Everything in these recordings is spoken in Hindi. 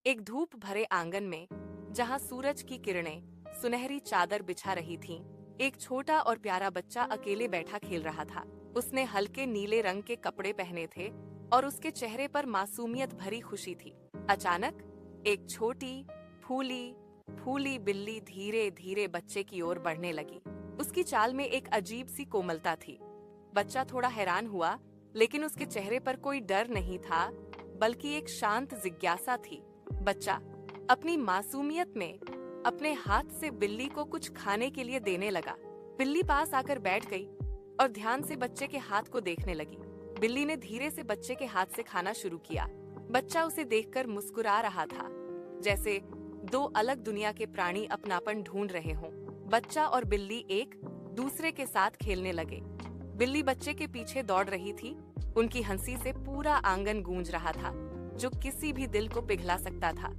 एक धूप भरे आंगन में, जहां सूरज की किरणें सुनहरी चादर बिछा रही थीं, एक छोटा और प्यारा बच्चा अकेले बैठा खेल रहा था। उसने हल्के नीले रंग के कपड़े पहने थे और उसके चेहरे पर मासूमियत भरी खुशी थी। अचानक एक छोटी फूली फूली बिल्ली धीरे धीरे बच्चे की ओर बढ़ने लगी। उसकी चाल में एक अजीब सी कोमलता थी। बच्चा थोड़ा हैरान हुआ, लेकिन उसके चेहरे पर कोई डर नहीं था, बल्कि एक शांत जिज्ञासा थी। बच्चा अपनी मासूमियत में अपने हाथ से बिल्ली को कुछ खाने के लिए देने लगा। बिल्ली पास आकर बैठ गई और ध्यान से बच्चे के हाथ को देखने लगी। बिल्ली ने धीरे से बच्चे के हाथ से खाना शुरू किया। बच्चा उसे देखकर मुस्कुरा रहा था, जैसे दो अलग दुनिया के प्राणी अपनापन ढूंढ रहे हों। बच्चा और बिल्ली एक दूसरे के साथ खेलने लगे। बिल्ली बच्चे के पीछे दौड़ रही थी। उनकी हंसी से पूरा आंगन गूंज रहा था, जो किसी भी दिल को पिघला सकता था।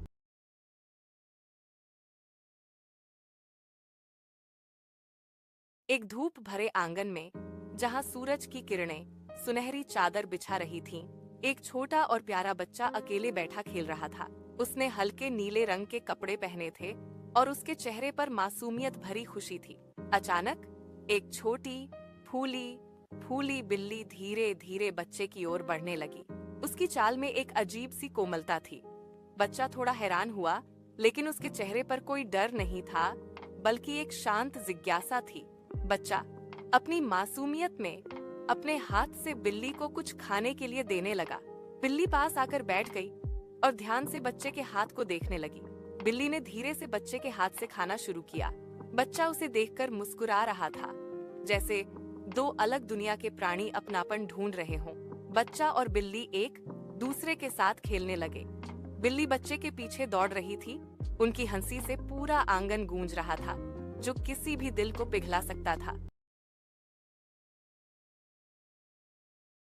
एक धूप भरे आंगन में, जहां सूरज की किरणें सुनहरी चादर बिछा रही थीं, एक छोटा और प्यारा बच्चा अकेले बैठा खेल रहा था। उसने हल्के नीले रंग के कपड़े पहने थे और उसके चेहरे पर मासूमियत भरी खुशी थी। अचानक एक छोटी फूली फूली बिल्ली धीरे धीरे बच्चे की ओर बढ़ने लगी। उसकी चाल में एक अजीब सी कोमलता थी। बच्चा थोड़ा हैरान हुआ, लेकिन उसके चेहरे पर कोई डर नहीं था, बल्कि एक शांत जिज्ञासा थी। बच्चा अपनी मासूमियत में अपने हाथ से बिल्ली को कुछ खाने के लिए देने लगा। बिल्ली पास आकर बैठ गई और ध्यान से बच्चे के हाथ को देखने लगी। बिल्ली ने धीरे से बच्चे के हाथ से खाना शुरू किया। बच्चा उसे देखकर मुस्कुरा रहा था, जैसे दो अलग दुनिया के प्राणी अपनापन ढूंढ रहे हों। बच्चा और बिल्ली एक दूसरे के साथ खेलने लगे। बिल्ली बच्चे के पीछे दौड़ रही थी। उनकी हंसी से पूरा आंगन गूंज रहा था, जो किसी भी दिल को पिघला सकता था।